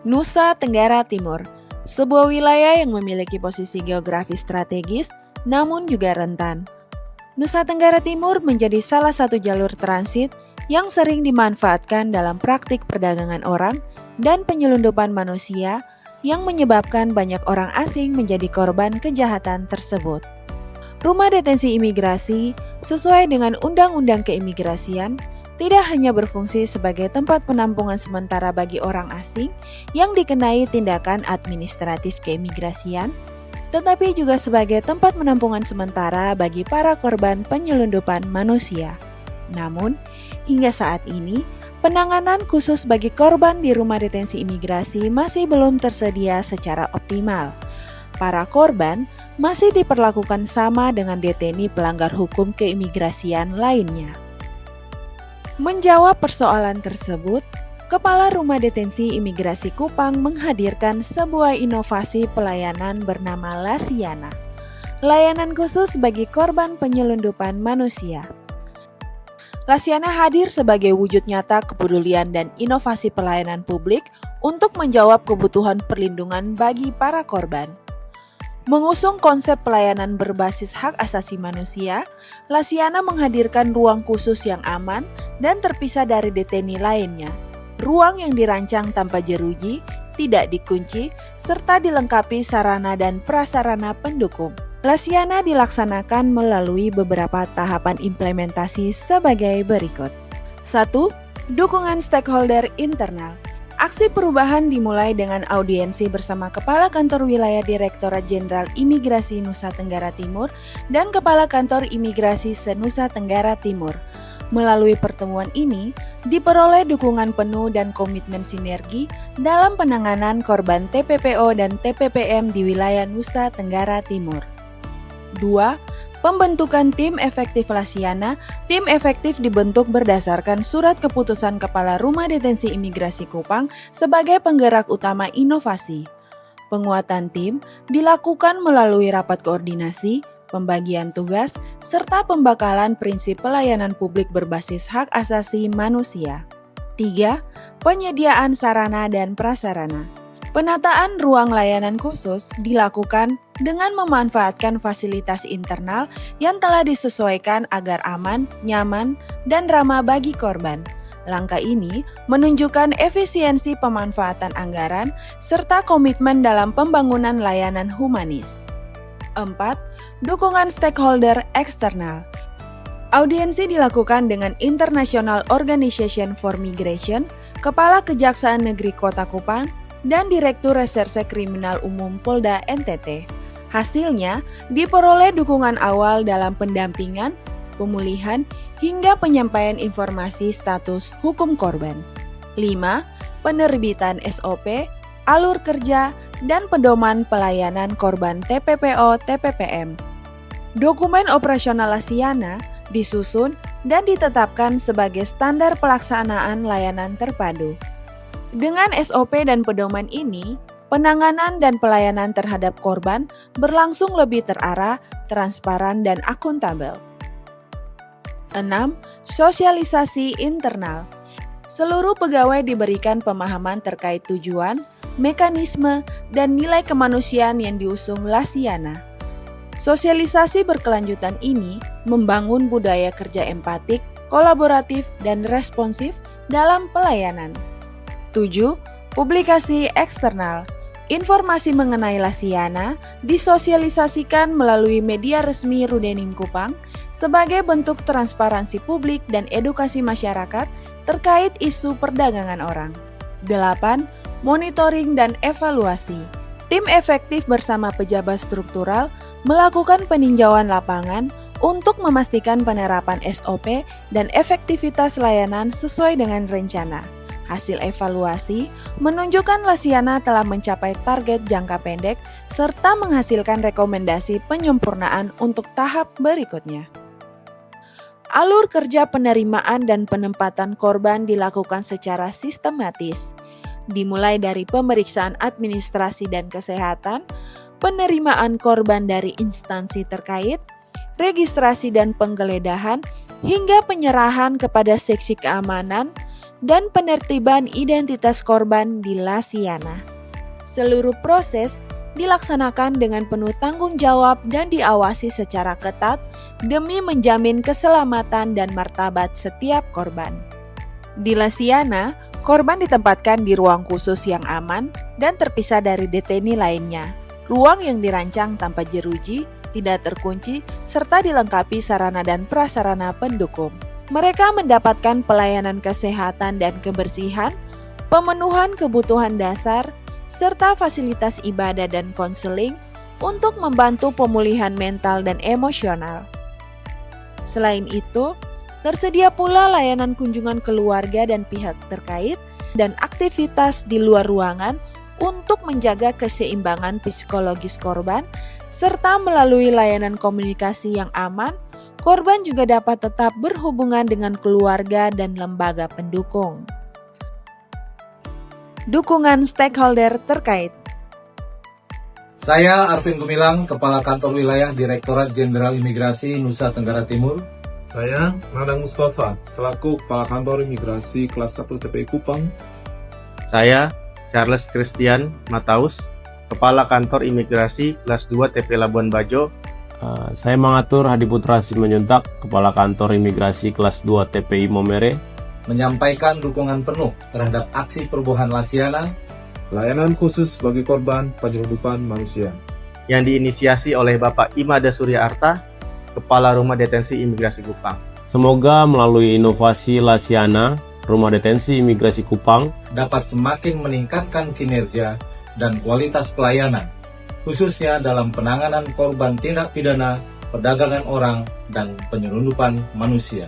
Nusa Tenggara Timur, sebuah wilayah yang memiliki posisi geografis strategis namun juga rentan. Nusa Tenggara Timur menjadi salah satu jalur transit yang sering dimanfaatkan dalam praktik perdagangan orang dan penyelundupan manusia yang menyebabkan banyak orang asing menjadi korban kejahatan tersebut. Rumah detensi imigrasi sesuai dengan Undang-Undang Keimigrasian tidak hanya berfungsi sebagai tempat penampungan sementara bagi orang asing yang dikenai tindakan administratif keimigrasian, tetapi juga sebagai tempat penampungan sementara bagi para korban penyelundupan manusia. Namun, hingga saat ini, penanganan khusus bagi korban di rumah detensi imigrasi masih belum tersedia secara optimal. Para korban masih diperlakukan sama dengan deteni pelanggar hukum keimigrasian lainnya. Menjawab persoalan tersebut, Kepala Rumah Detensi Imigrasi Kupang menghadirkan sebuah inovasi pelayanan bernama Lasiana, layanan khusus bagi korban penyelundupan manusia. Lasiana hadir sebagai wujud nyata kepedulian dan inovasi pelayanan publik untuk menjawab kebutuhan perlindungan bagi para korban. Mengusung konsep pelayanan berbasis hak asasi manusia, Lasiana menghadirkan ruang khusus yang aman dan terpisah dari deteni lainnya. Ruang yang dirancang tanpa jeruji, tidak dikunci, serta dilengkapi sarana dan prasarana pendukung. Lasiana dilaksanakan melalui beberapa tahapan implementasi sebagai berikut. 1. Dukungan stakeholder internal. Aksi perubahan dimulai dengan audiensi bersama Kepala Kantor Wilayah Direktorat Jenderal Imigrasi Nusa Tenggara Timur dan Kepala Kantor Imigrasi se-Nusa Tenggara Timur. Melalui pertemuan ini, diperoleh dukungan penuh dan komitmen sinergi dalam penanganan korban TPPO dan TPPM di wilayah Nusa Tenggara Timur. 2. Pembentukan tim efektif Lasiana. Tim efektif dibentuk berdasarkan surat keputusan Kepala Rumah Detensi Imigrasi Kupang sebagai penggerak utama inovasi. Penguatan tim dilakukan melalui rapat koordinasi, pembagian tugas, serta pembekalan prinsip pelayanan publik berbasis hak asasi manusia. 3. Penyediaan sarana dan prasarana. Penataan ruang layanan khusus dilakukan dengan memanfaatkan fasilitas internal yang telah disesuaikan agar aman, nyaman, dan ramah bagi korban. Langkah ini menunjukkan efisiensi pemanfaatan anggaran serta komitmen dalam pembangunan layanan humanis. 4. Dukungan stakeholder eksternal. Audiensi dilakukan dengan International Organization for Migration, Kepala Kejaksaan Negeri Kota Kupang, dan Direktur Reserse Kriminal Umum Polda NTT. Hasilnya, diperoleh dukungan awal dalam pendampingan, pemulihan, hingga penyampaian informasi status hukum korban. 5. Penerbitan SOP, alur kerja, dan pedoman pelayanan korban TPPO/TPPM. Dokumen operasional Lasiana disusun dan ditetapkan sebagai standar pelaksanaan layanan terpadu. Dengan SOP dan pedoman ini, penanganan dan pelayanan terhadap korban berlangsung lebih terarah, transparan, dan akuntabel. 6. Sosialisasi internal. Seluruh pegawai diberikan pemahaman terkait tujuan, mekanisme, dan nilai kemanusiaan yang diusung Lasiana. Sosialisasi berkelanjutan ini membangun budaya kerja empatik, kolaboratif, dan responsif dalam pelayanan. 7. Publikasi eksternal. Informasi mengenai Lasiana disosialisasikan melalui media resmi Rudenim Kupang sebagai bentuk transparansi publik dan edukasi masyarakat terkait isu perdagangan orang. 8. Monitoring dan evaluasi. Tim efektif bersama pejabat struktural melakukan peninjauan lapangan untuk memastikan penerapan SOP dan efektivitas layanan sesuai dengan rencana. Hasil evaluasi menunjukkan Lasiana telah mencapai target jangka pendek serta menghasilkan rekomendasi penyempurnaan untuk tahap berikutnya. Alur kerja penerimaan dan penempatan korban dilakukan secara sistematis, dimulai dari pemeriksaan administrasi dan kesehatan, penerimaan korban dari instansi terkait, registrasi dan penggeledahan, hingga penyerahan kepada seksi keamanan, dan penertiban identitas korban di Lasiana. Seluruh proses dilaksanakan dengan penuh tanggung jawab dan diawasi secara ketat demi menjamin keselamatan dan martabat setiap korban. Di Lasiana, korban ditempatkan di ruang khusus yang aman dan terpisah dari deteni lainnya. Ruang yang dirancang tanpa jeruji, tidak terkunci, serta dilengkapi sarana dan prasarana pendukung. Mereka mendapatkan pelayanan kesehatan dan kebersihan, pemenuhan kebutuhan dasar, serta fasilitas ibadah dan konseling untuk membantu pemulihan mental dan emosional. Selain itu, tersedia pula layanan kunjungan keluarga dan pihak terkait dan aktivitas di luar ruangan untuk menjaga keseimbangan psikologis korban, serta melalui layanan komunikasi yang aman, korban juga dapat tetap berhubungan dengan keluarga dan lembaga pendukung. Dukungan stakeholder terkait. Saya Arvin Gumilang, Kepala Kantor Wilayah Direktorat Jenderal Imigrasi Nusa Tenggara Timur. Saya Nadang Mustafa, selaku Kepala Kantor Imigrasi Kelas 1 TPI Kupang. Saya Charles Christian Mataus, Kepala Kantor Imigrasi Kelas 2 TPI Labuan Bajo. Saya mengatur Hadi Putra Simanjuntak, Kepala Kantor Imigrasi Kelas 2 TPI Momere. Menyampaikan dukungan penuh terhadap aksi perubahan Lasiana, Layanan khusus bagi korban penyelundupan manusia, yang diinisiasi oleh Bapak Imada Surya Arta, Kepala Rumah Detensi Imigrasi Kupang. Semoga melalui inovasi Lasiana, Rumah Detensi Imigrasi Kupang dapat semakin meningkatkan kinerja dan kualitas pelayanan, khususnya dalam penanganan korban tindak pidana, perdagangan orang, dan penyelundupan manusia.